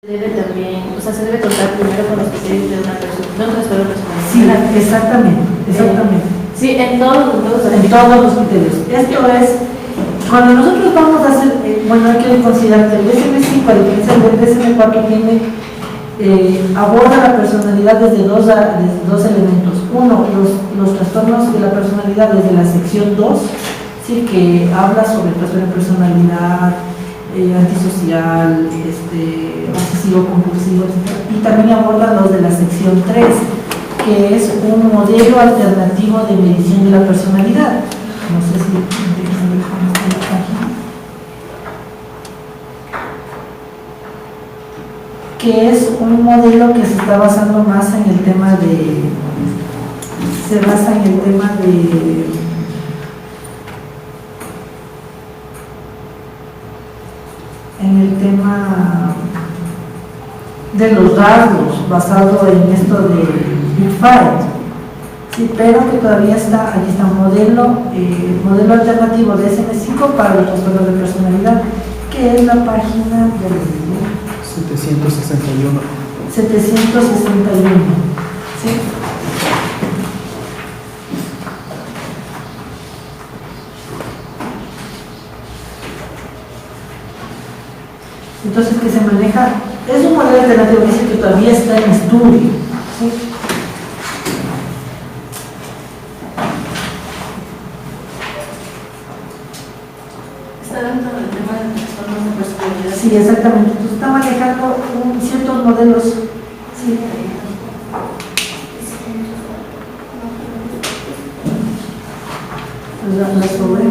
Debe también, o sea, se debe contar primero con los criterios de una persona, no un trastorno personal. Sí, exactamente. Sí, en todos los criterios. Esto es, cuando nosotros vamos a hacer, bueno, hay que considerar que el DSM-5, a diferencia del DSM-4, aborda la personalidad desde dos elementos. Uno, los trastornos de la personalidad desde la sección 2, ¿sí? Que habla sobre el trastorno de personalidad, antisocial, obsesivo compulsivo, etc. Y también aborda los de la sección 3, que es un modelo alternativo de medición de la personalidad. No sé si déjenme dejar la página. Que es un modelo que se está basando más en el tema de, de los rasgos, basado en esto de Big Five, sí, pero que todavía está, aquí está un modelo alternativo de DSM-5 para los trastornos de personalidad, que es la página del 761. 761, ¿sí? Entonces, que se maneja, es un modelo alternativo que dice que todavía está en estudio, ¿sí? está dentro del tema de trastornos de personalidad. Sí, exactamente. Entonces, está manejando ciertos modelos, sí. La sobre.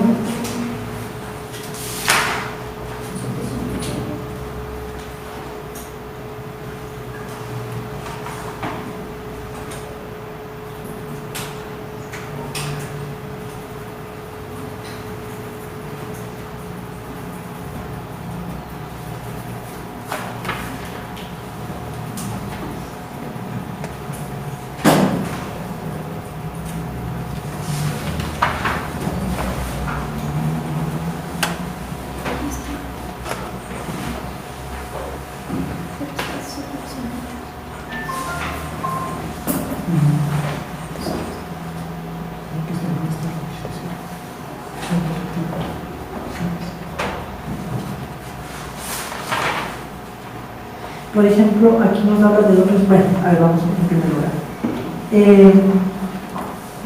Por ejemplo, aquí nos habla de otros, bueno, a ver, vamos en primer lugar.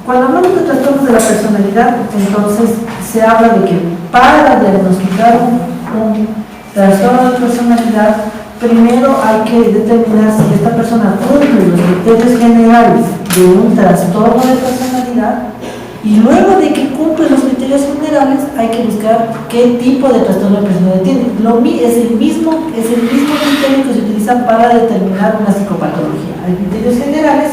Cuando hablamos de trastornos de la personalidad, entonces se habla de que para diagnosticar un trastorno de personalidad, primero hay que determinar si esta persona cumple los criterios generales de un trastorno de personalidad, y luego de que cumple los criterios generales hay que buscar qué tipo de trastorno de personalidad tiene. Es el mismo criterio que se utiliza para determinar una psicopatología. Hay criterios generales,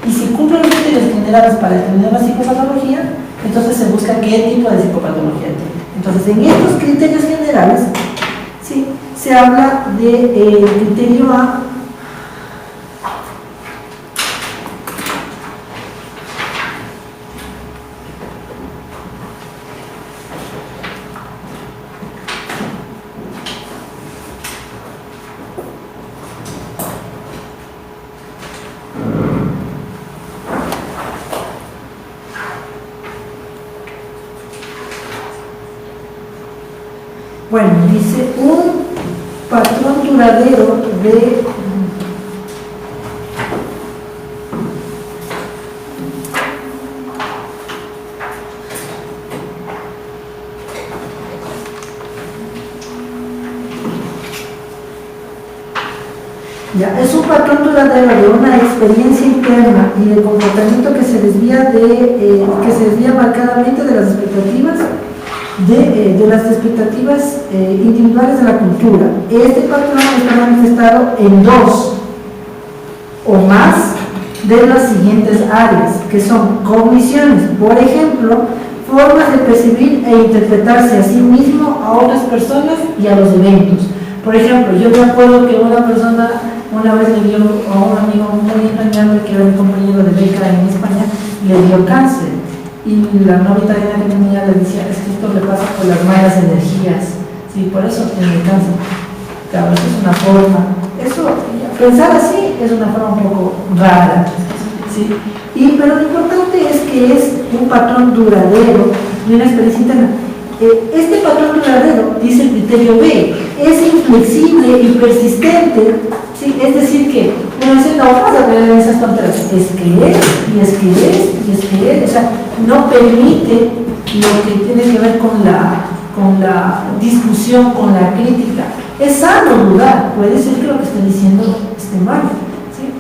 y si cumple los criterios generales para determinar una psicopatología, entonces se busca qué tipo de psicopatología tiene. Entonces, en estos criterios generales, sí, se habla de criterio A. Bueno, dice un patrón duradero de es un patrón duradero de una experiencia interna y de comportamiento que se desvía marcadamente de las expectativas individuales de la cultura. Este patrón está manifestado en dos o más de las siguientes áreas, que son cogniciones, por ejemplo, formas de percibir e interpretarse a sí mismo, a otras personas y a los eventos. Por ejemplo, yo me acuerdo que una persona una vez le dio a un amigo muy entrañable, que era mi compañero de beca en España, le dio cáncer. Y la novia italiana que tenía le decía, es que esto le pasa por las malas energías, sí, por eso tiene cáncer. Claro, eso es una forma. eso, pensar así es una forma un poco rara, ¿sí? Pero lo importante es que es un patrón duradero de una experiencia interna. Este patrón duradero, dice el criterio B, es inflexible y persistente, ¿sí? Es decir que, uno dice, no vamos a creer en esas tonterías, es que es, y es que es, y es que es, o sea, no permite lo que tiene que ver con la discusión, con la crítica. Es sano dudar, puede ser que lo que estoy diciendo esté mal, ¿sí?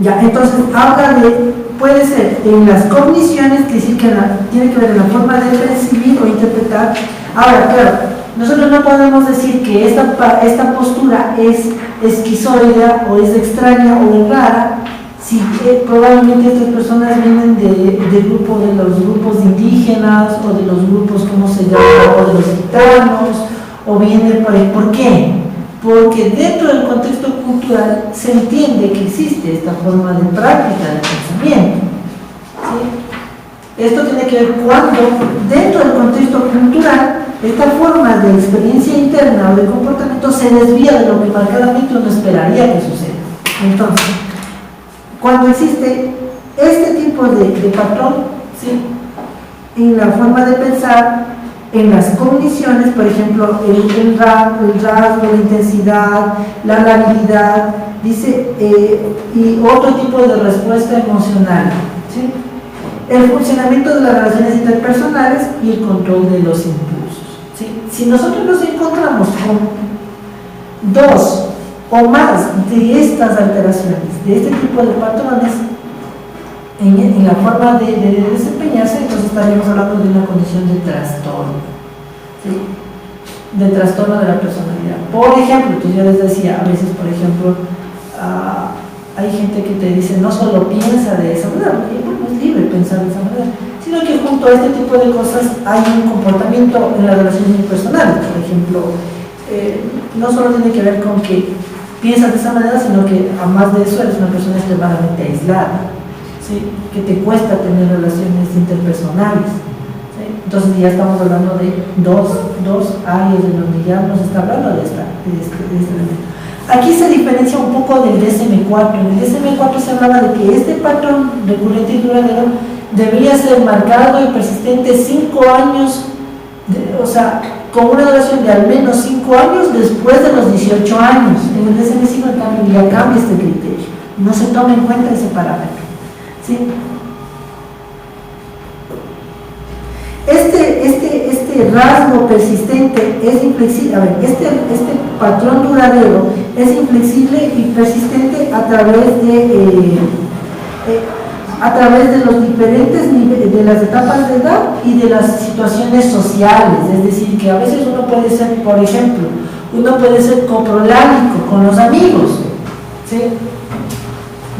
Ya, entonces habla de, puede ser en las cogniciones, que sí que tiene que ver en la forma de percibir o interpretar. Ahora, claro, nosotros no podemos decir que esta postura es esquizoidea o es extraña o es rara, si probablemente estas personas vienen de los grupos indígenas o de los grupos, ¿cómo se llama?, o de los gitanos, o vienen ¿por qué? Porque dentro del contexto cultural se entiende que existe esta forma de práctica de pensamiento, ¿sí? Esto tiene que ver cuando dentro del contexto cultural esta forma de experiencia interna o de comportamiento se desvía de lo que marcadamente uno esperaría que suceda. Entonces, cuando existe este tipo de patrón, ¿sí?, en la forma de pensar, en las cogniciones, por ejemplo, el rasgo, la intensidad, la labilidad, dice, y otro tipo de respuesta emocional, ¿sí?, el funcionamiento de las relaciones interpersonales y el control de los impulsos, ¿sí? Si nosotros nos encontramos con dos o más de estas alteraciones, de este tipo de patrones en la forma de desempeñarse, entonces estaríamos hablando de una condición de trastorno, ¿sí?, de trastorno de la personalidad. Por ejemplo, pues yo les decía, a veces, por ejemplo, hay gente que te dice, no solo piensa de esa manera, porque bueno, es libre pensar de esa manera, sino que junto a este tipo de cosas hay un comportamiento en las relaciones personales. Por ejemplo, no solo tiene que ver con que piensas de esa manera, sino que además de eso eres una persona extremadamente aislada, ¿sí?, que te cuesta tener relaciones interpersonales, ¿sí? Entonces ya estamos hablando de dos áreas en donde ya nos está hablando de este elemento. Aquí se diferencia un poco del DSM-4. En el DSM-4 se hablaba de que este patrón recurrente y duradero debería ser marcado y persistente 5 años, o sea, con una duración de al menos 5 años después de los 18 años. En el DSM-5, en cambio, ya cambia este criterio. No se toma en cuenta ese parámetro, ¿sí? Este rasgo persistente es inflexible, este patrón duradero es inflexible y persistente a través de los diferentes niveles, de las etapas de edad y de las situaciones sociales. Es decir, que a veces uno puede ser, por ejemplo, coprolálico con los amigos, ¿sí?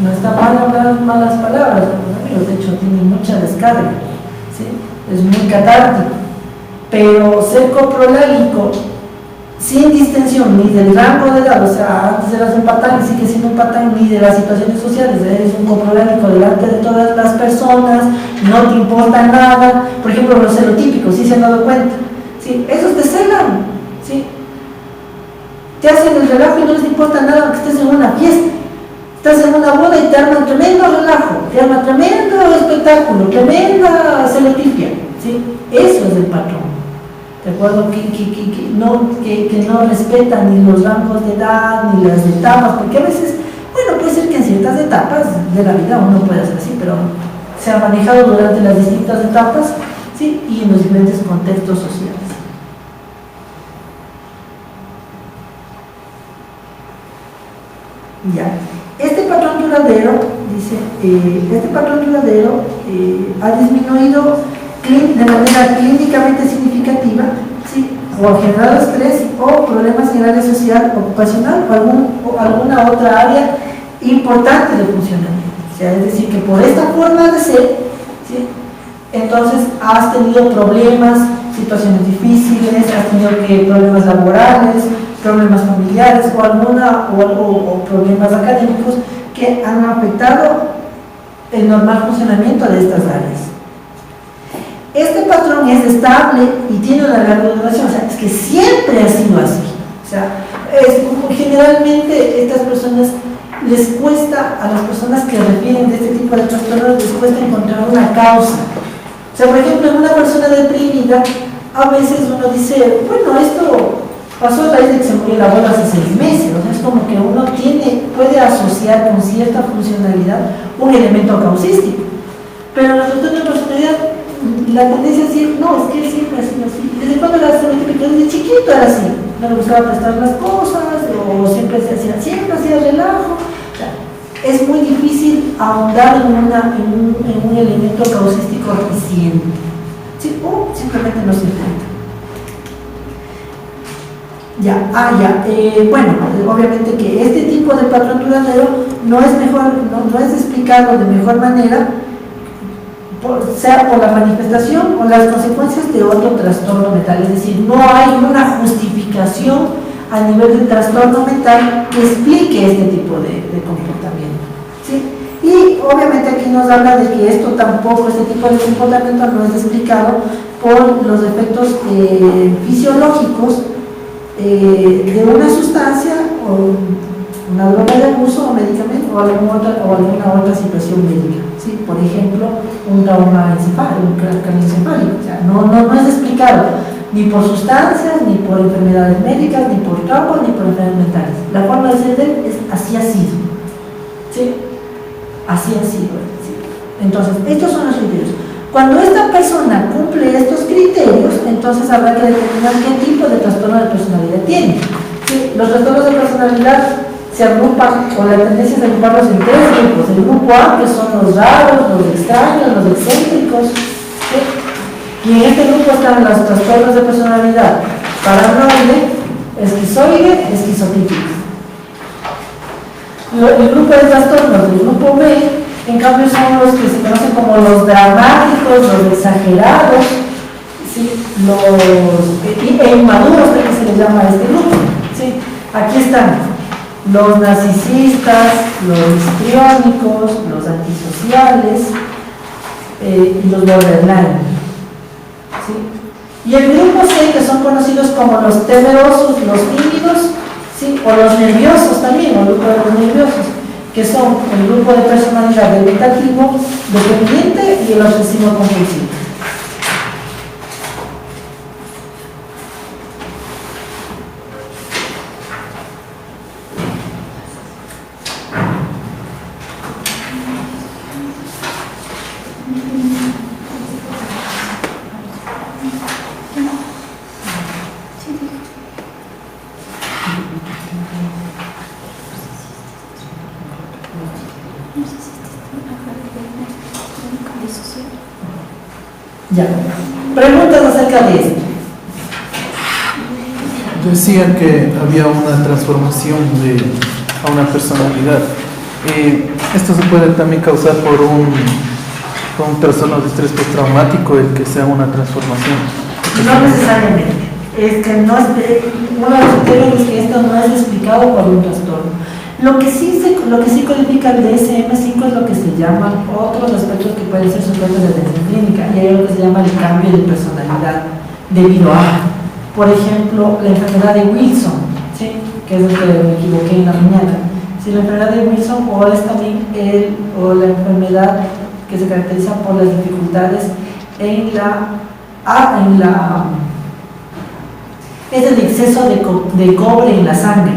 No está mal hablar malas palabras con los amigos, de hecho tiene mucha descarga, ¿sí?, es muy catártico, pero ser coprolálico sin distensión ni del rango de edad, o sea, antes eras un patán y sigue siendo un patán, ni de las situaciones sociales, eres un coprolálico delante de todas las personas, no te importa nada. Por ejemplo, los celotípicos, ¿sí se han dado cuenta? ¿Sí? Esos te celan, ¿sí?, te hacen el relajo y no les importa nada aunque estés en una fiesta. Estás en una boda y te arman tremendo relajo, te arman tremendo espectáculo, tremenda celotipia, ¿sí? Eso es el patrón, ¿de acuerdo? Que no respetan ni los rangos de edad, ni las etapas, porque a veces, bueno, puede ser que en ciertas etapas de la vida uno puede hacer así, pero se ha manejado durante las distintas etapas, ¿sí?, y en los diferentes contextos sociales. Ya. Este patrón duradero, dice, ha disminuido de manera clínicamente significativa, ¿sí?, o ha generado estrés o problemas en el área social, ocupacional o alguna otra área importante de funcionamiento. O sea, es decir, que por esta forma de ser, ¿sí?, entonces has tenido problemas, situaciones difíciles, has tenido problemas laborales, problemas familiares o problemas académicos que han afectado el normal funcionamiento de estas áreas. Este patrón es estable y tiene una larga duración, o sea, es que siempre ha sido así. O sea, Generalmente estas personas les cuesta, a las personas que refieren de este tipo de trastornos, les cuesta encontrar una causa. O sea, por ejemplo, en una persona deprimida, a veces uno dice, bueno, esto pasó a raíz de que se murió el abuelo hace 6 meses. O sea, es como que uno puede asociar con cierta funcionalidad un elemento causístico. Pero en los trastornos de personalidad, la tendencia es decir, no, es que él siempre ha sido así. ¿Desde cuándo era estereotípico? Desde chiquito era así. No le gustaba prestar las cosas, o siempre hacía relajo. O sea, es muy difícil ahondar en un elemento causístico reciente. ¿Sí? O simplemente no se encuentra. Bueno, obviamente que este tipo de patrón duradero no es explicado de mejor manera, sea por la manifestación o las consecuencias de otro trastorno mental. Es decir, no hay una justificación a nivel del trastorno mental que explique este tipo de comportamiento, ¿sí? Y obviamente aquí nos habla de que este tipo de comportamiento no es explicado por los efectos fisiológicos de una sustancia o una droga de abuso o medicamento o alguna otra situación médica, ¿sí? Por ejemplo, un trauma encefálico, o sea, no es explicado ni por sustancias, ni por enfermedades médicas, ni por traumas, ni por enfermedades mentales. La forma de ser de él es así ha sido, ¿sí? Así ha sido, ¿sí? Entonces, estos son los criterios. Cuando esta persona cumple estos criterios, entonces habrá que determinar qué tipo de trastorno de personalidad tiene. ¿Sí? Los trastornos de personalidad se agrupan, o la tendencia es agruparlos en 3 grupos. El grupo A, que son los raros, los extraños, los excéntricos, ¿sí? Y en este grupo están los trastornos de personalidad paranoide, esquizoide, esquizotípico. El grupo de trastornos del grupo B, en cambio, son los que se conocen como los dramáticos, los exagerados, ¿sí? E inmaduros, que se les llama a este grupo, ¿sí? Aquí están los narcisistas, los histriónicos, los antisociales y los borderline, ¿sí? Y el grupo C, que son conocidos como los temerosos, los tímidos, ¿sí? O los nerviosos también, o el grupo de los nerviosos, que son el grupo de personalidad evitativo, dependiente y el obsesivo compulsivo. Ya. Preguntas acerca de esto. Decían que había una transformación a una personalidad. Esto se puede también causar por un trastorno de estrés postraumático, el que sea una transformación. No necesariamente. Es que no es, uno de los criterios es que esto no es explicado por un trastorno. Lo que sí codifica el DSM-5 es lo que se llama otros aspectos que pueden ser sujetos de atención clínica, y hay algo que se llama el cambio de personalidad debido a, por ejemplo, la enfermedad de Wilson, ¿sí? Que es lo que me equivoqué en la mañana. Si la enfermedad de Wilson o es también la enfermedad que se caracteriza por las dificultades es el exceso de cobre en la sangre.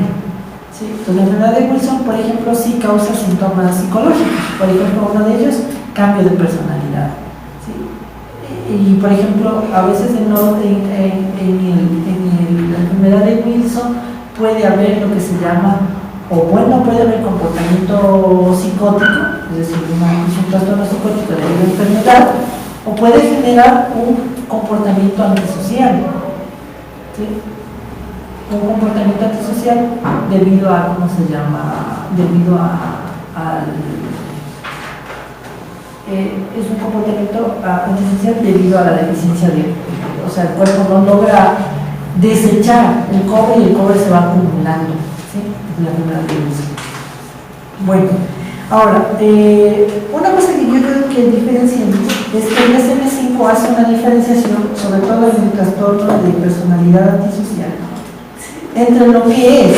¿Sí? Entonces, la enfermedad de Wilson, por ejemplo, sí causa síntomas psicológicos. Por ejemplo, uno de ellos, cambio de personalidad. ¿Sí? Y, por ejemplo, a veces en la enfermedad de Wilson puede haber lo que se llama, puede haber comportamiento psicótico, es decir, un trastorno psicótico de la enfermedad, o puede generar un comportamiento antisocial. ¿Sí? Un comportamiento antisocial debido a, es un comportamiento antisocial debido a la deficiencia o sea, el cuerpo no logra desechar el cobre y el cobre se va acumulando, ¿sí? Es la primera cosa. Bueno, ahora, una cosa que yo creo que diferencia es que el DSM-5 hace una diferenciación, sobre todo en el trastorno de personalidad antisocial, entre lo que es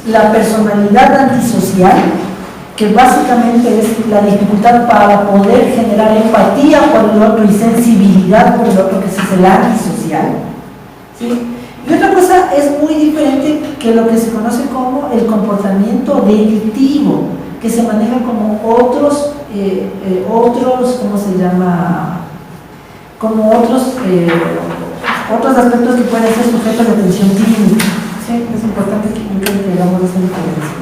la personalidad antisocial, que básicamente es la dificultad para poder generar empatía por el otro y sensibilidad por el otro, que es el antisocial, ¿sí? Y otra cosa es muy diferente, que lo que se conoce como el comportamiento delictivo, que se maneja como otros, ¿cómo se llama? Como otros aspectos que pueden ser sujetos de atención clínica. ¿Sí? Es importante que hagamos esa diferencia.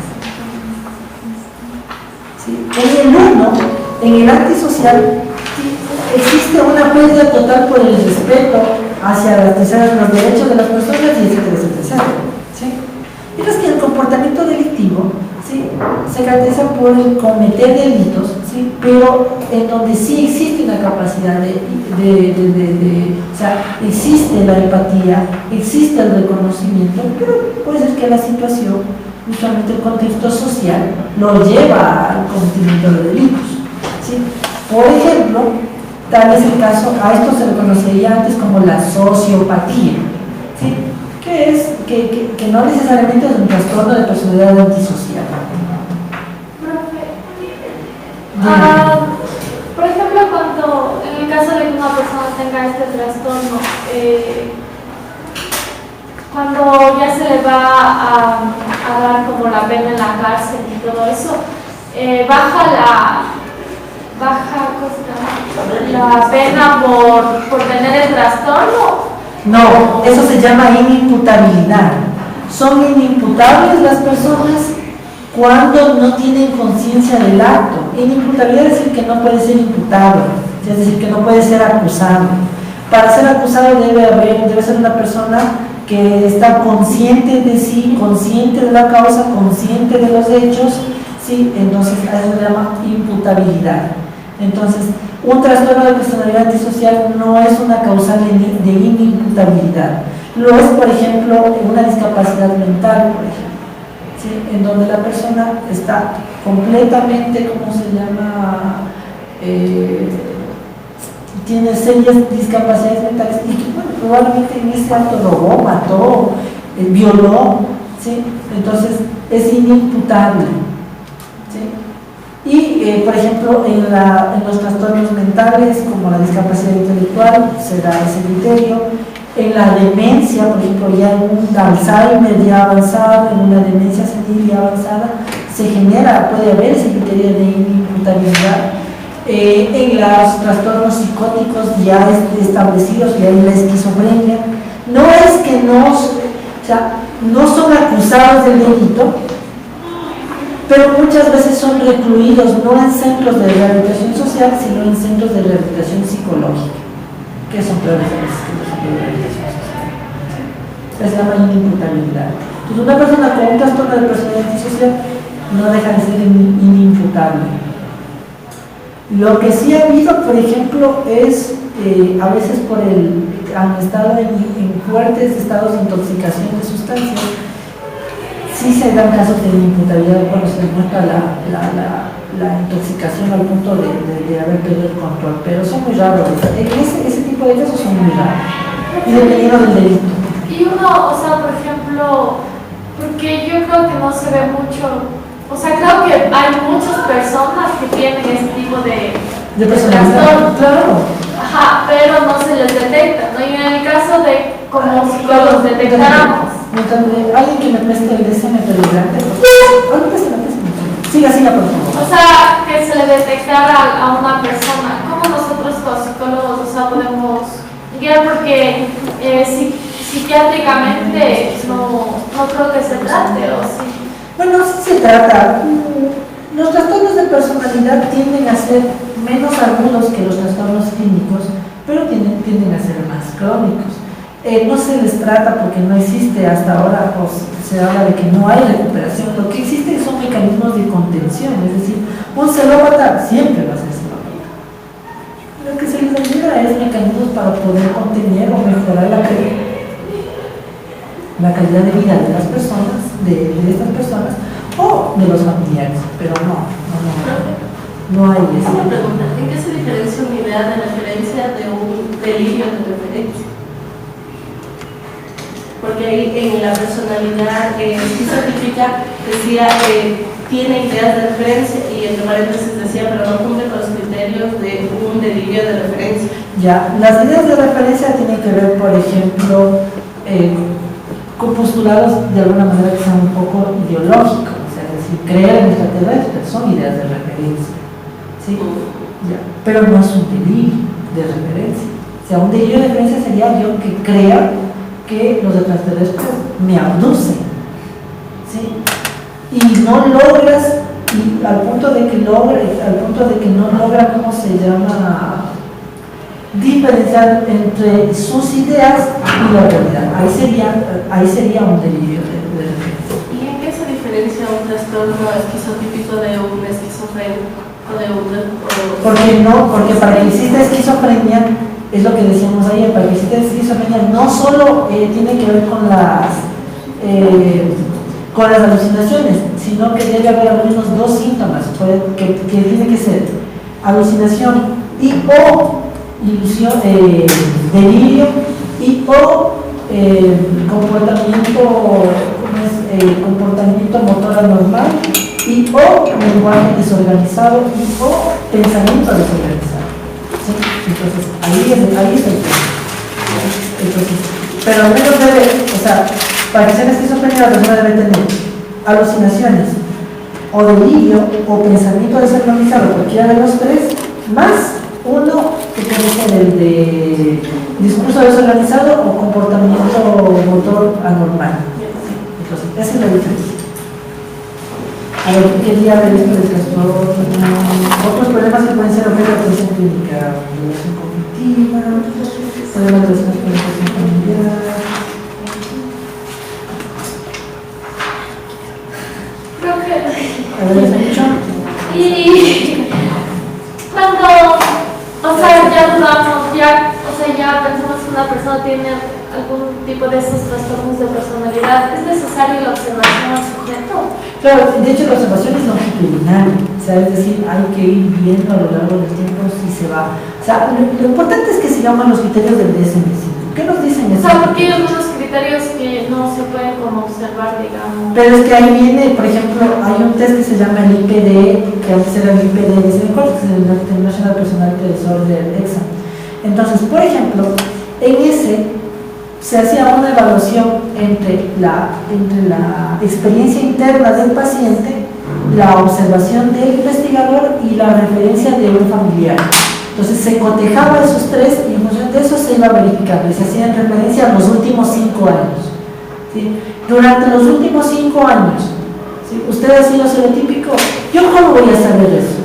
¿Sí? En el uno, en el antisocial, existe una pérdida total por el respeto hacia los derechos de las personas y etcétera. ¿Sí? Mientras que el comportamiento delictivo, ¿sí?, se caracteriza por cometer delitos, ¿sí?, pero en donde sí existe una capacidad o sea, existe la empatía, existe el reconocimiento, pero puede ser que la situación, usualmente el contexto social, lo lleva al cometimiento de delitos, ¿sí? Por ejemplo, tal es el caso, a esto se le conocería antes como la sociopatía, ¿sí?, que es que no necesariamente es un trastorno de personalidad antisocial. Por ejemplo, cuando en el caso de que una persona tenga este trastorno, cuando ya se le va a dar como la pena en la cárcel y todo eso, baja la pena por tener el trastorno. No, eso se llama inimputabilidad. Son inimputables las personas cuando no tienen conciencia del acto. Inimputabilidad es decir que no puede ser imputado, es decir, que no puede ser acusado. Para ser acusado debe ser una persona que está consciente de sí, consciente de la causa, consciente de los hechos, ¿sí? Entonces a eso se llama imputabilidad. Entonces, un trastorno de personalidad antisocial no es una causal de inimputabilidad. Lo es, por ejemplo, una discapacidad mental, por ejemplo, ¿sí?, en donde la persona está completamente, ¿cómo se llama?, tiene serias discapacidades mentales y que, bueno, probablemente en ese acto robó, mató, violó, ¿sí? Entonces es inimputable, ¿sí? Y, por ejemplo, en los trastornos mentales, como la discapacidad intelectual, se da ese criterio. En la demencia, por ejemplo, ya en un Alzheimer ya avanzado, en una demencia senil ya avanzada, puede haber ese criterio de inimputabilidad. En los trastornos psicóticos ya establecidos, ya en la esquizofrenia, no es que no son acusados del delito, pero muchas veces son recluidos no en centros de rehabilitación social, sino en centros de rehabilitación psicológica, que son peores veces que los centros de rehabilitación social. Es la inimputabilidad. Entonces, una persona con un trastorno de personalidad antisocial no deja de ser inimputable. Lo que sí ha habido, por ejemplo, es a veces han estado en fuertes estados de intoxicación de sustancias. Sí se dan casos de inimputabilidad cuando se demuestra la intoxicación al punto de haber perdido el control, pero son muy raros. Ese tipo de casos son muy raros, y dependiendo del delito. Y uno, o sea, por ejemplo, porque yo creo que no se ve mucho, o sea, creo que hay muchas personas que tienen este tipo de personalidad, claro. Ajá, pero no se les detecta, ¿no? Y en el caso de como psicólogos detectáramos. Alguien que me preste el DSM grande, siga, por favor. O sea, que se le detectara a una persona, ¿cómo nosotros los psicólogos, o sea, podemos guiar? Porque psiquiátricamente no creo que se trate, ¿o sí? Bueno, sí se trata. Los trastornos de personalidad tienden a ser menos agudos que los trastornos clínicos, pero tienden a ser más crónicos. No se les trata porque no existe hasta ahora, pues, se habla de que no hay recuperación. Lo que existe son mecanismos de contención, es decir, un celópata siempre va a ser celópata. Lo que se les ayuda es mecanismos para poder contener o mejorar la calidad de vida de las personas, de estas personas o de los familiares, pero no hay eso. Una pregunta, ¿en qué se diferencia una idea de referencia de un delirio de referencia? porque ahí en la personalidad esquizotípica decía tiene ideas de referencia y entre paréntesis decía, pero no cumple con los criterios de un delirio de referencia. Ya, las ideas de referencia tienen que ver, por ejemplo, con postulados de alguna manera que sean un poco ideológicos, o sea, es decir, creer en extraterrestres son ideas de referencia, ¿sí? Ya, pero no es un delirio de referencia. O sea, un delirio de referencia sería yo que crea que los extraterrestres me abducen, ¿sí? Y no logras, y al punto de que no logra, ¿cómo se llama?, diferenciar entre sus ideas y la realidad. Ahí sería un delirio de referencia. ¿Y en qué se diferencia un trastorno esquizotípico de un esquizofrénico? Porque para que exista esquizofrenia, es lo que decíamos ayer, para que exista esquizofrenia no solo tiene que ver con las alucinaciones, sino que debe haber al menos dos síntomas, que tiene que ser alucinación y o ilusión, delirio y o comportamiento motor anormal y o lenguaje desorganizado y o pensamiento desorganizado, ¿sí? Entonces ahí está el tema. Entonces, pero al menos debe, o sea, para que sea esquizofrenia la persona debe tener alucinaciones o delirio o pensamiento desorganizado, cualquiera de los tres, más uno que puede ser el de discurso desorganizado o comportamiento motor anormal. Entonces, esa es la diferencia. A ver, ¿qué quería ver esto del trastorno? Otros problemas que pueden ser objeto de atención clínica, relación cognitiva, problemas de relación familiar. Creo que... A ver, ¿has dicho? Y cuando, o sea, ya dudamos, ya pensamos que una persona tiene algún tipo de estos trastornos de personalidad, ¿es necesario la observación al sujeto? Claro, de hecho la observación es longitudinal, o sea, es decir, hay que ir viendo a lo largo del tiempo si se va. O sea, lo importante es que sigamos los criterios del DSM-5. ¿Qué nos dicen eso? O sea, porque hay algunos criterios que no se pueden como observar, digamos. Pero es que ahí viene, por ejemplo, hay un test que se llama el IPD, que antes era el IPD, que es el International Personality Disorder Exam. Entonces, por ejemplo, en ese se hacía una evaluación entre la experiencia interna del paciente, la observación del investigador y la referencia de un familiar. Entonces se cotejaba esos tres y en función de eso se iba verificando y se hacían referencia a los últimos 5 años, ¿sí? Durante los últimos 5 años, ¿sí? Usted ha sido serotípico, ¿yo cómo voy a saber eso?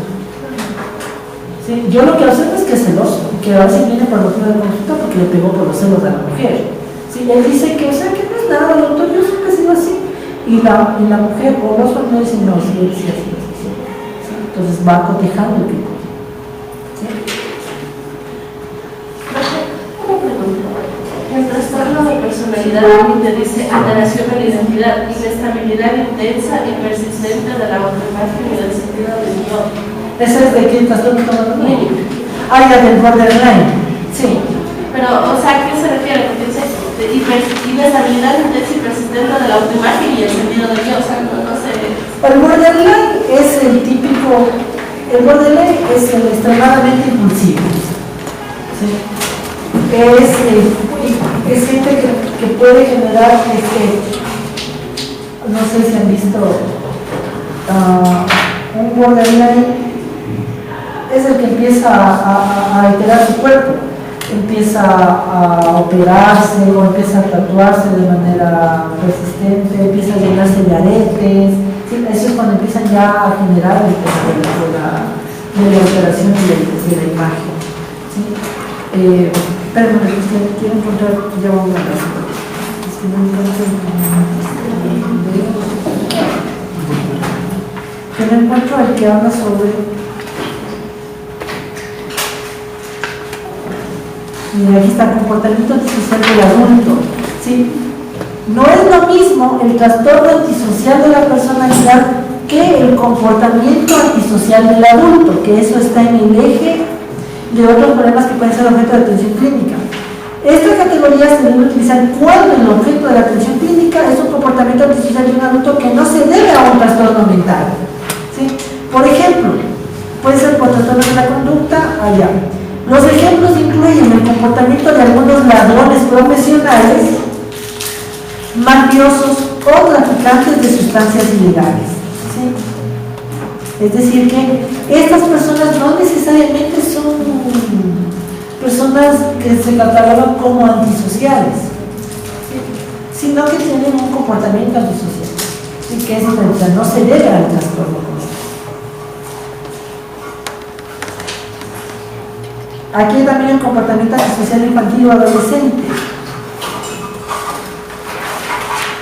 ¿Sí? Yo lo que observo es que es celoso, que a veces viene por motivo de consulta porque le pegó por los celos a la mujer. ¿Sí? Él dice que, o sea, que no es nada, doctor, yo siempre he sido así. Y la mujer o los familiares dicen, no, sí, sí, así, sí. Entonces va cotejando el tipo. ¿Sí? Una pregunta. El trastorno de personalidad te dice alteración de la identidad, inestabilidad intensa y persistente de la autoimagen y del sentido del yo. ¿Ese es de qué trastorno estamos hablando? Ah, ya, del borderline. Sí. Pero, o sea, ¿a qué se refiere? Porque dice inestabilidad intensa y persistente de la autoimagen y el sentido del yo. O sea, no sé. El borderline es el típico. El borderline es el extremadamente impulsivo. ¿Sí? Es gente que puede generar, no sé si han visto un borderline, es el que empieza a alterar su cuerpo, empieza a operarse o empieza a tatuarse de manera persistente, empieza a llenarse de aretes, ¿sí? Eso es cuando empiezan ya a generar el tema de la alteración de la imagen, ¿sí? Pero bueno, quiero encontrar, ya vamos a ver. Es que no encuentro el que habla sobre. Mira, aquí está el comportamiento antisocial del adulto. ¿Sí? No es lo mismo el trastorno antisocial de la personalidad que el comportamiento antisocial del adulto, que eso está en el eje de otros problemas que pueden ser objeto de atención clínica. Esta categoría se debe utilizar cuando el objeto de la atención clínica es un comportamiento antisocial de un adulto que no se debe a un trastorno mental. ¿Sí? Por ejemplo, puede ser por trastornos de la conducta, allá. Los ejemplos incluyen el comportamiento de algunos ladrones profesionales, mafiosos o traficantes de sustancias ilegales. ¿Sí? Es decir, que estas personas no necesariamente son personas que se catalogan como antisociales, sino que tienen un comportamiento antisocial, y que es no se debe al trastorno. Aquí también el comportamiento antisocial infantil o adolescente.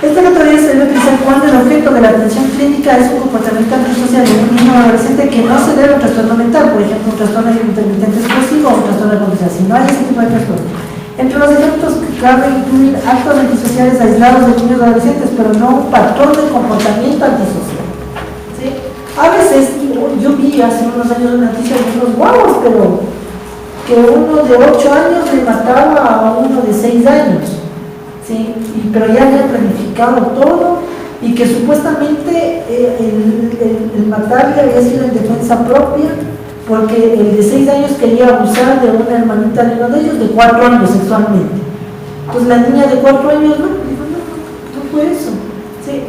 Esta categoría se debe utilizar cuando el objeto de la atención clínica es un comportamiento antisocial de un niño o adolescente que no se debe a un trastorno mental, por ejemplo, un trastorno intermitente explosivo o un trastorno de conducta. Si no hay ese tipo de trastorno. Entre los ejemplos que cabe incluir actos antisociales aislados de niños o adolescentes, pero no un patrón de comportamiento antisocial. ¿Sí? A veces, yo vi hace unos años una noticia de unos guavos, pero que uno de 8 años le mataba a uno de 6 años. ¿Sí? Pero ya había planificado todo y que supuestamente el matarle había sido en defensa propia porque el de 6 años quería abusar de una hermanita de uno de ellos de 4 años sexualmente. Entonces la niña de 4 años dijo, no fue eso. ¿Sí?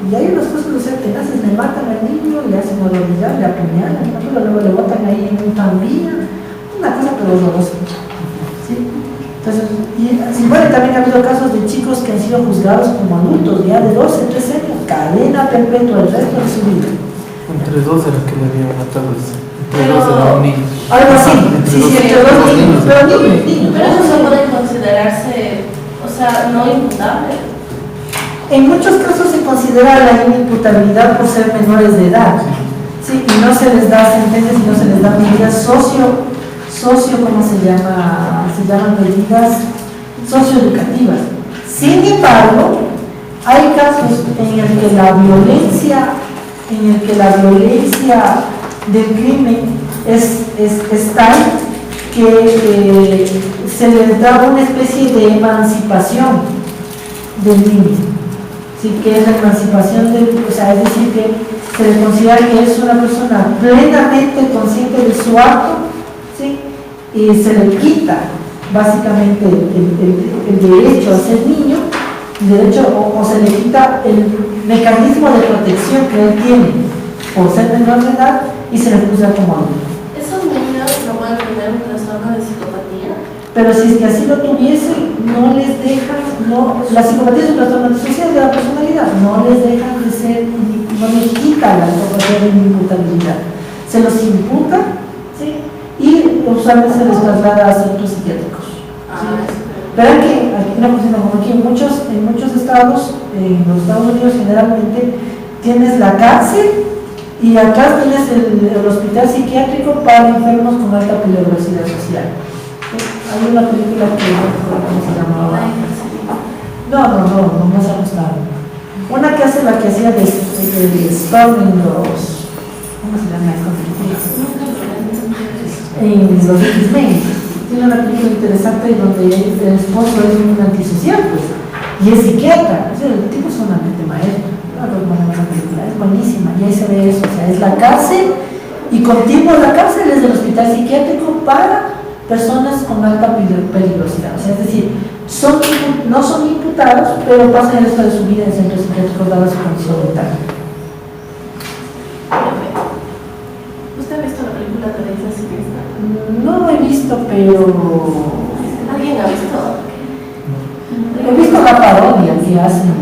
Y hay unas cosas que se tenaces, le matan al niño, le hacen horrorizar, le apuñalan, pero luego le botan ahí en un tranvía, una cosa pero horrorosa. ¿Sí? Entonces, bueno, también ha habido casos de chicos que han sido juzgados como adultos, ya de 12, 13 años, cadena perpetua el resto de su vida. Entre dos era que le habían matado, entre dos era un niño. Algo así, entre dos niños, pero niños. Pero eso no puede considerarse, o sea, no imputable. En muchos casos se considera la inimputabilidad por ser menores de edad, ¿sí? Y no se les da sentencias y no se les da medidas ¿cómo se llama? Se llaman medidas socioeducativas. Sin embargo, hay casos en el que la violencia del crimen es tal que se les da una especie de emancipación del niño. Sí, que es la emancipación del, o sea, es decir, que se le considera que es una persona plenamente consciente de su acto, ¿sí? Y se le quita básicamente el derecho a ser niño, o se le quita el mecanismo de protección que él tiene por ser menor de edad y se le juzga como adulto. ¿Esos niños no pueden tener un trastorno de psicopatía? Pero si es que así lo tuviesen, no les dejan, la psicopatía es un trastorno antisocial de la personalidad, no les dejan de ser, no les quita la capacidad de inimputabilidad, se los imputa, ¿sí? Y usualmente se les traslada a centros psiquiátricos. ¿Sí? Verán que aquí en muchos estados, en los Estados Unidos generalmente, tienes la cárcel y atrás tienes el hospital psiquiátrico para enfermos con alta peligrosidad social. ¿Sí? Hay una película que ¿cómo se llamaba? No me ha gustado. Una que hace la que hacía de Storming los, ¿cómo se llama esta película? En los X-Men. Tiene una película interesante donde el esposo es un antisocial, pues, y es psiquiatra. O sea, el tipo es una mente maestra. Es buenísima, y ahí se ve eso. O sea, es la cárcel, y continuo la cárcel es el hospital psiquiátrico para personas con alta peligrosidad. O sea, es decir, no son imputados, pero pasan el resto de su vida en centros psiquiátricos dada su condición mental. ¿Usted ha visto la película de Teresa Silvestre? No lo he visto, pero... ¿Alguien ha visto? He visto la parodia que hacen.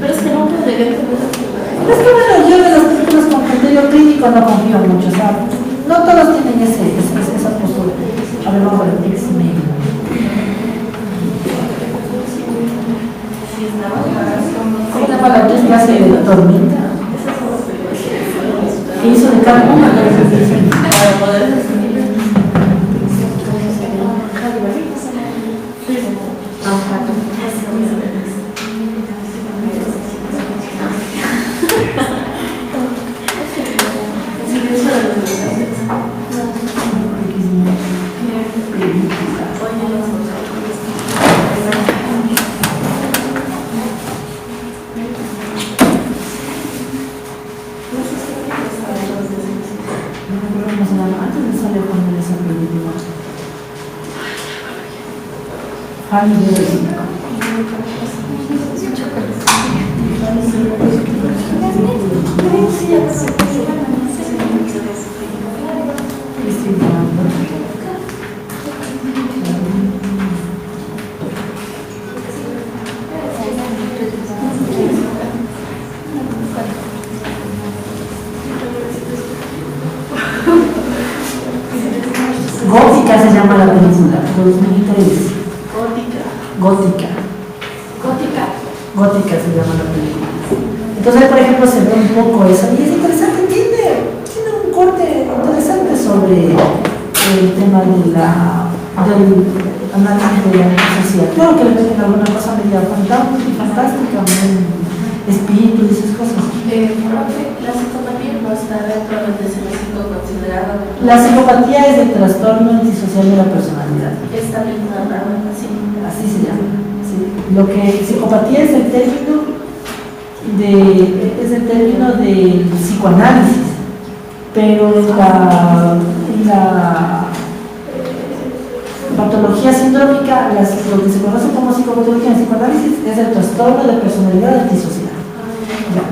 Pero es que nunca llegué a entender la película. Es que bueno, yo de las películas con criterio clínico no confío mucho, o sea, no todos tienen esa postura. A ver, vamos a ver, X-Men. ¿Cómo se llama la actriz que hace de Tormenta? ¿Qué hizo de cada una? Para poder definir. me acuerdo cómo se llama, antes me salió con esa película. Fanny Gótica se llama la película, 2003. Gótica. Gótica se llama la película. Entonces, por ejemplo, se ve un poco eso y es interesante, tiene un corte interesante sobre el tema del análisis de la sociedad. Claro que le meten alguna cosa media fantástica, un espíritu y esas cosas. La psicopatía no está dentro del DSM-5 considerado. La psicopatía es el trastorno antisocial de la personalidad. Está vinculada así. Así se llama. Sí. Lo que psicopatía es el término del psicoanálisis, pero la patología sindrómica, lo que se conoce como psicopatología en psicoanálisis es el trastorno de personalidad antisocial. Ya.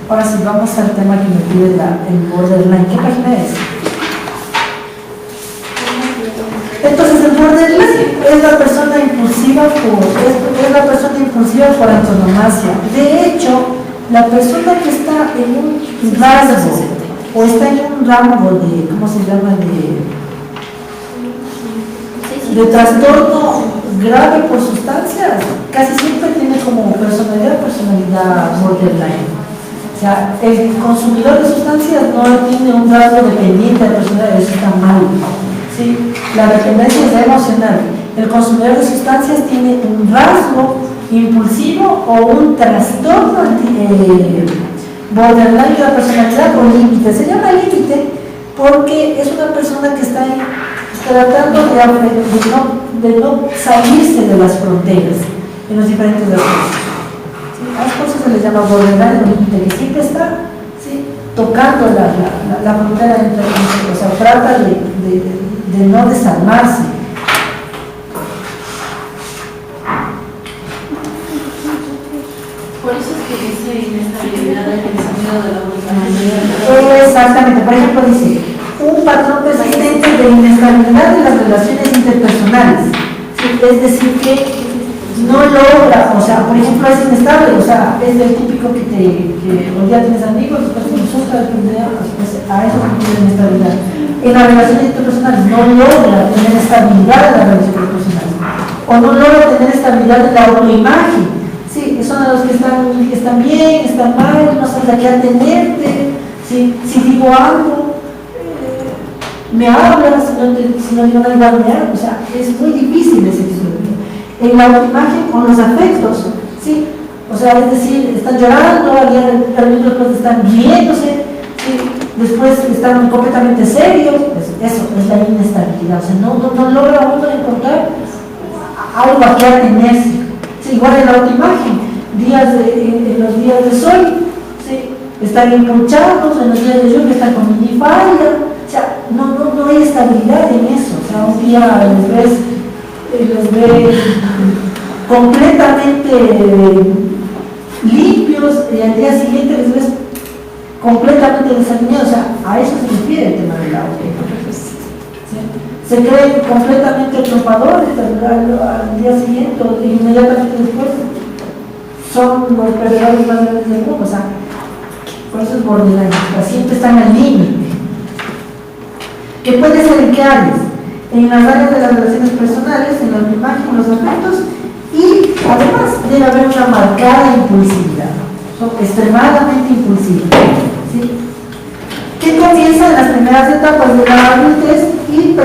Ahora sí, vamos al tema que me pide el borderline. ¿Qué página es? Entonces el borderline es la persona impulsiva por antonomasia. De hecho, la persona que está en un rasgo o está en un rango de, ¿cómo se llama? De trastorno grave por sustancias, casi siempre tiene como personalidad borderline. O sea, el consumidor de sustancias no tiene un rasgo dependiente de personalidad, eso está mal. ¿Sí? La dependencia es emocional. El consumidor de sustancias tiene un rasgo impulsivo o un trastorno borderline de la personalidad o límite. Se llama límite porque es una persona que está tratando de no salirse de las fronteras en los diferentes aspectos. ¿Sí? A las cosas se les llama borderline o límite, que siempre está, ¿sí?, tocando la frontera entre ellos, o sea, trata de no desarmarse. Por eso es que dice inestabilidad en el sentido de la comunicación. Exactamente, por ejemplo dice, un patrón persistente de inestabilidad en las relaciones interpersonales. ¿Sí? Es decir, que no logra, o sea, por ejemplo, es inestable, o sea, es el típico que un día tienes amigos, después te asusta, a eso se refiere inestabilidad. En las relaciones interpersonales no logra tener estabilidad en las relaciones interpersonales, o no logra tener estabilidad en la autoimagen. Sí, son los que están bien, están mal, no saben a qué atenerte. ¿Sí? Si digo algo, me hablas, si no digo nada, igual me hablas. O sea, es muy difícil ese tipo de vida. En la autoimagen, con los afectos, ¿sí? O sea, es decir, están llorando, al día después están riéndose, ¿sí? Después están completamente serios. Pues eso es la inestabilidad. O sea, no logra uno encontrar algo a qué atenerse. Sí, igual en la autoimagen, en los días de sol, ¿sí?, están encauchados, en los días de lluvia están con minifalda. O sea, no hay estabilidad en eso. O sea, un día los ves completamente limpios y al día siguiente les ves completamente desalineados. O sea, a eso se refiere el tema del auto. Se creen completamente trepadores al día siguiente o inmediatamente después son los perdedores más grandes del mundo. O sea, por eso es borderline, siempre están al límite. ¿Qué puede ser en qué áreas? En las áreas de las relaciones personales, en la imagen, en los afectos, y además debe haber una marcada impulsividad. Son extremadamente impulsivos. ¿Sí? Que comienza en las primeras etapas de la adultez y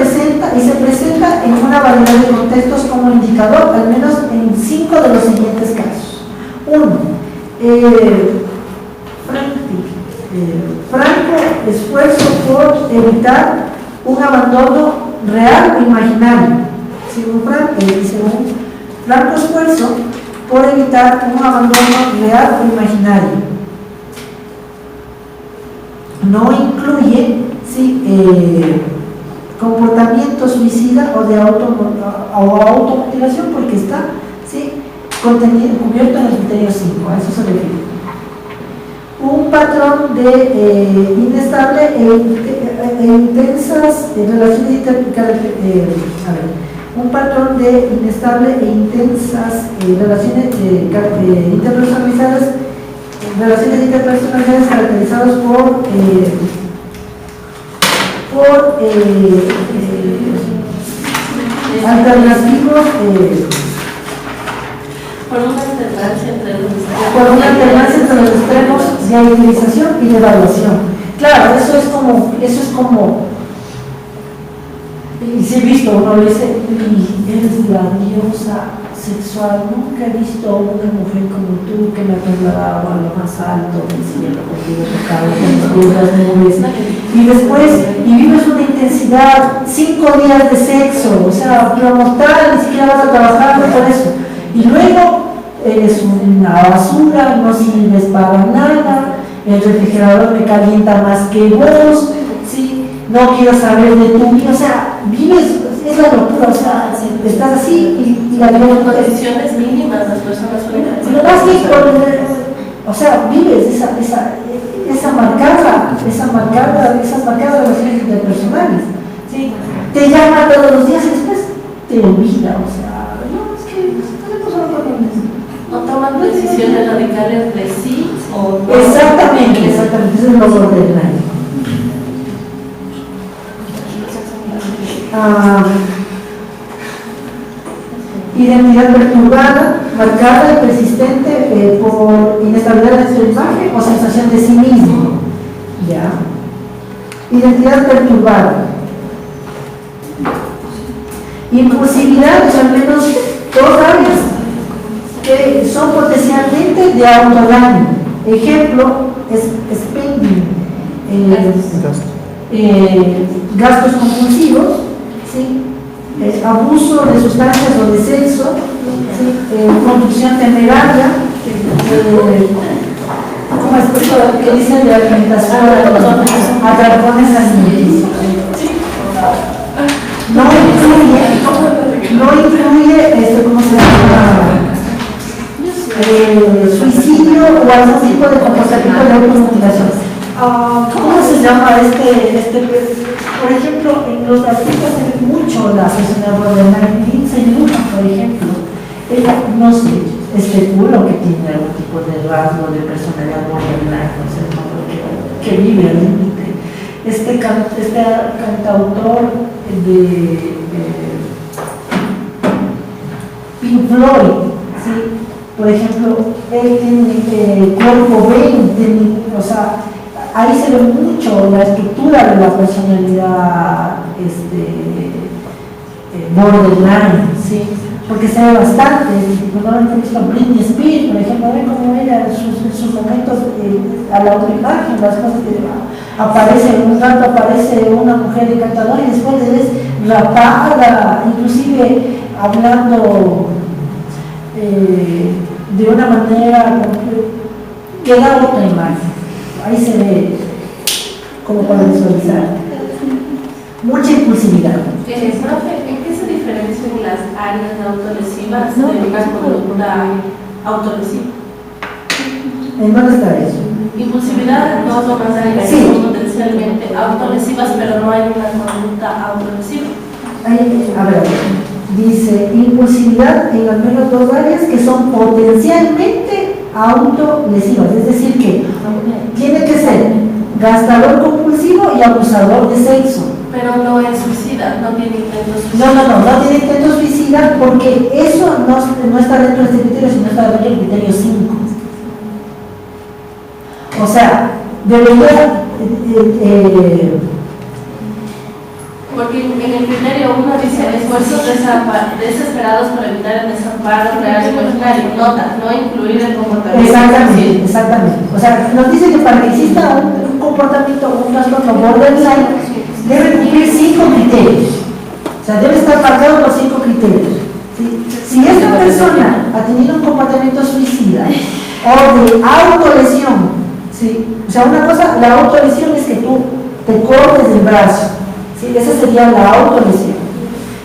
se presenta en una variedad de contextos como indicador, al menos en 5 de los siguientes casos. 1. Franco esfuerzo por evitar un abandono real o imaginario. Según Franco esfuerzo por evitar un abandono real o imaginario. No incluye ¿sí? Comportamiento suicida o de automutilación, porque está, ¿sí? Contenido, cubierto en el criterio 5, a eso se refiere. Un patrón de inestable e intensas relaciones un patrón de inestable e intensas relaciones interpersonalizadas, caracterizadas por alternativos por una alternancia entre los extremos de utilización y de evaluación. Claro, eso es como y si he visto, uno le dice, eres la diosa sexual, nunca he visto a una mujer como tú que me ha trasladado a lo más alto del cielo, contigo tocado con las nubes, y después, y vives una intensidad, 5 días de sexo, o sea, como tal, ni siquiera vas a trabajar por eso, y luego eres una basura, no sirves para nada, el refrigerador me calienta más que vos, ¿sí? No quiero saber de tu vida, o sea, vives, es la locura, o sea, estás así y la condiciones mínimas las personas pueden. lo más que o sea, vives esas marcadas relaciones interpersonales, ¿sí? Te llama todos los días y después te olvida, o sea, no, es que tenemos algo con eso. No toman decisiones radicales de sí o no. Exactamente, eso es lo ordinario. Identidad perturbada, marcada y persistente por inestabilidad de su imagen o sensación de sí mismo. ¿Ya? Identidad perturbada. Impulsividad, o al menos 2 áreas que son potencialmente de autodaño. Ejemplo, spending, gastos compulsivos, ¿sí? Abuso de sustancias o de sexo, ¿sí? Conducción temeraria, ¿cómo es esto que dicen de alimentación a carbones alimenticios? No incluye ¿cómo se llama? Suicidio o algún tipo de comportamiento de automutilación. ¿Cómo se llama por ejemplo, en los artistas se ve mucho la persona borderline, Lindsay Lohan, por ejemplo, ella no sé, especulo que tiene algún tipo de rasgo de personalidad borderline, no sé, que vive al límite. Este cantautor de Pink Floyd, ¿sí? Por ejemplo, él tiene cuerpo 20, o sea, ahí se ve mucho la estructura de la personalidad borderline, ¿sí? Porque se ve bastante. Normalmente he visto a Britney Spears, por ejemplo, ven como ella en sus momentos a la otra imagen, las cosas que aparece, un rato aparece una mujer encantadora y después le ves rapada, inclusive hablando de una manera que da otra imagen. Ahí se ve como para visualizar. Mucha impulsividad. Profe, ¿en qué se diferencian las áreas autolesivas de una conducta autolesiva? ¿En dónde está eso? Impulsividad no son las áreas Sí. que son potencialmente autolesivas, pero no hay una conducta autolesiva. A ver, dice impulsividad en al menos 2 áreas que son potencialmente autolesivas, es decir que tiene que ser gastador compulsivo y abusador de sexo. Pero no es suicida, no tiene intentos suicidas. No tiene intento suicida porque eso no está dentro de este criterio, sino está dentro del criterio 5. O sea, debería porque en el criterio 1 dice esfuerzos desesperados por evitar el desamparo real y imaginario. Nota, no incluir el comportamiento. Exactamente. O sea, nos dice que para que exista un comportamiento, un trastorno borderline, debe cumplir 5 criterios. O sea, debe estar marcado por 5 criterios. ¿Sí? Si esta persona ha tenido un comportamiento suicida o de autolesión, ¿sí? O sea, una cosa, la autolesión es que tú te cortes el brazo, ¿sí? Esa sería la autolesión.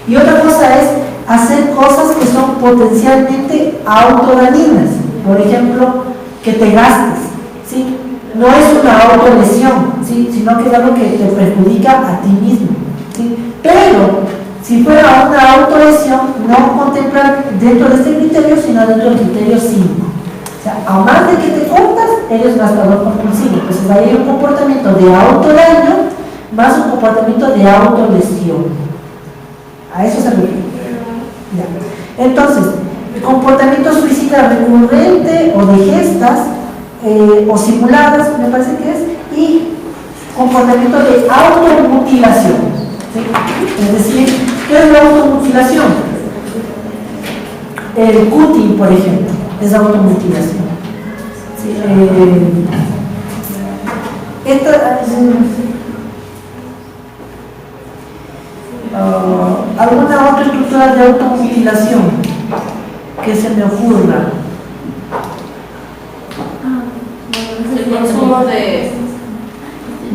Y otra cosa es hacer cosas que son potencialmente autodañinas, por ejemplo, que te gastes, ¿sí? No es una autolesión, ¿sí? Sino que es algo que te perjudica a ti mismo, ¿sí? Pero si fuera una autolesión, no contemplar dentro de este criterio, sino dentro del criterio 5. O sea, a más de que te cortas, eres gastador compulsivo. Entonces ahí hay un comportamiento de autodaño más un comportamiento de autolesión. A eso se refiere. Ya. Entonces, el comportamiento suicida recurrente o de gestas o simuladas, me parece que es, y comportamiento de automutilación. ¿Sí? Es decir, ¿qué es la automutilación? El cutting, por ejemplo, es automutilación. ¿Sí? ¿Alguna otra estructura de automutilación que se me ocurra? El consumo de...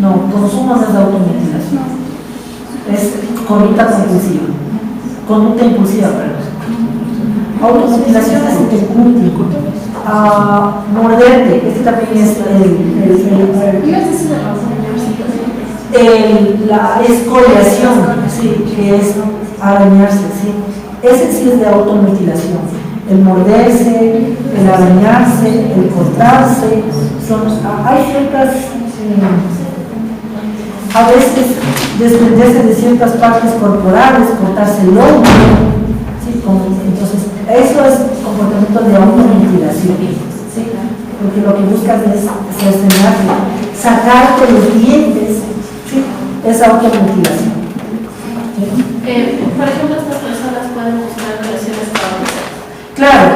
No, consumo no es automutilación. Es conducta compulsiva. Conducta impulsiva, perdón. Automutilación es el cutting. Morderte, este también es la escoriación, sí, que es arañarse, sí. Ese sí es de automutilación. El morderse, el arañarse, el cortarse, hay ciertas, a veces desprenderse de ciertas partes corporales, cortarse el hombro, ¿sí? Entonces, eso es comportamiento de automutilación, ¿sí? Porque lo que buscas es cercenarte, sacarte los dientes, ¿sí? Es automutilación. ¿Sí? Por ejemplo, estas personas pueden buscar relaciones caóticas. Claro,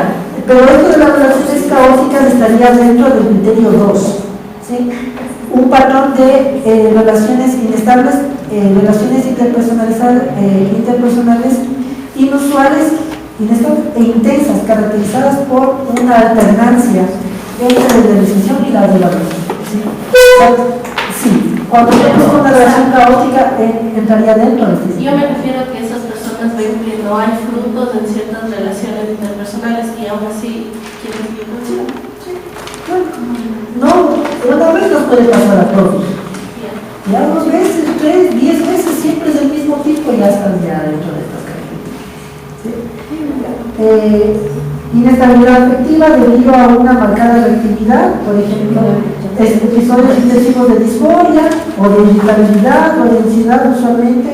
pero esto de las relaciones caóticas estaría dentro del criterio 2, ¿sí? Un patrón de relaciones inestables, relaciones interpersonales inusuales, inestables e intensas, caracterizadas por una alternancia entre la idealización y la revelación. ¿Sí? Sí, cuando tenemos una relación caótica entraría dentro de este. Yo me refiero a que esas personas ven que no hay frutos en ciertas relaciones interpersonales y aún así quieren seguir consigo. No, una vez nos puede pasar a todos. Ya 2 veces, 3, 10 veces, siempre es del mismo tipo y ya están ya dentro de estas características. ¿Sí? Inestabilidad afectiva debido a una marcada reactividad, por ejemplo, episodios intensivos de disforia o de irritabilidad o de ansiedad usualmente.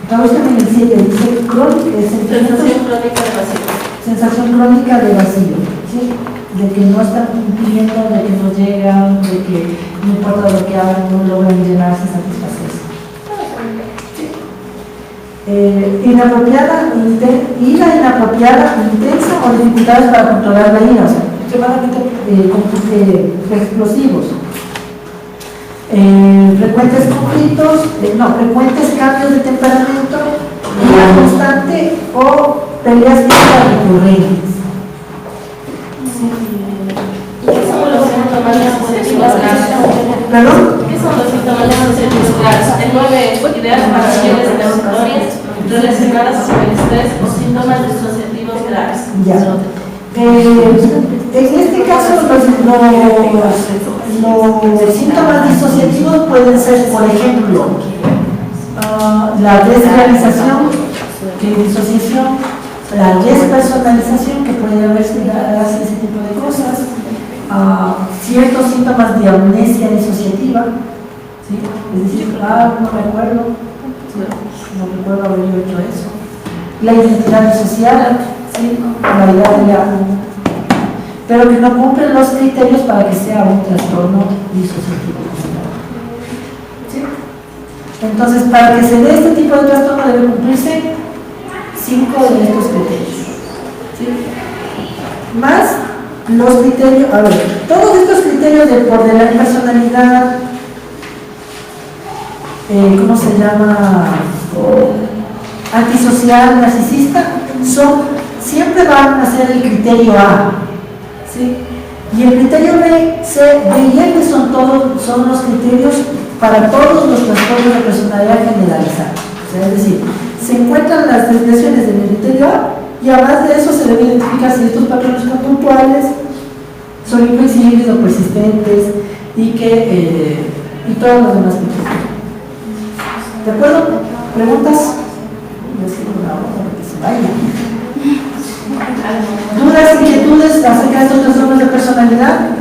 También el 7, dice Sensación crónica de vacío. Sensación crónica de vacío, ¿sí? De que no están cumpliendo, de que no llegan, de que no importa lo que hagan, no logran llenarse, satisfacerse. ¿Sí? Inapropiada, ira inapropiada, intensa o dificultades para controlar la ira, o sea, extremadamente explosivos. Frecuentes conflictos, frecuentes cambios de temperamento, ira constante o peleas físicas recurrentes. ¿Qué son los síntomas asociativos claros? ¿Perdón? ¿Qué son los síntomas asociativos claros? El 9, ideas parciales aleatorias relacionadas con el estrés o síntomas disociativos graves. Ya. En este caso, los síntomas disociativos pueden ser, por ejemplo, la desrealización, que es disociación, la despersonalización, que puede haberse ese tipo de cosas, ciertos síntomas de amnesia disociativa, ¿sí? Es decir, no me acuerdo, no recuerdo haber yo hecho eso. La identidad disociada, ¿sí? La idea de la, pero que no cumplen los criterios para que sea un trastorno disociativo. ¿Sí? Entonces, para que se dé este tipo de trastorno debe cumplirse 5 de estos criterios. ¿Sí? Más los criterios, a ver, todos estos criterios de por de la personalidad, ¿cómo se llama? Antisocial, narcisista, siempre van a ser el criterio A, ¿sí? Y el criterio B, C, D y F son los criterios para todos los trastornos de personalidad generalizada. O sea, es decir, se encuentran las desviaciones del criterio A y además de eso se debe identificar si estos patrones son puntuales, son inflexibles o persistentes y todos los demás criterios. ¿De acuerdo? ¿Preguntas? Yo sigo la hora para que se vaya. ¿Dudas, inquietudes acerca de estos trastornos de personalidad?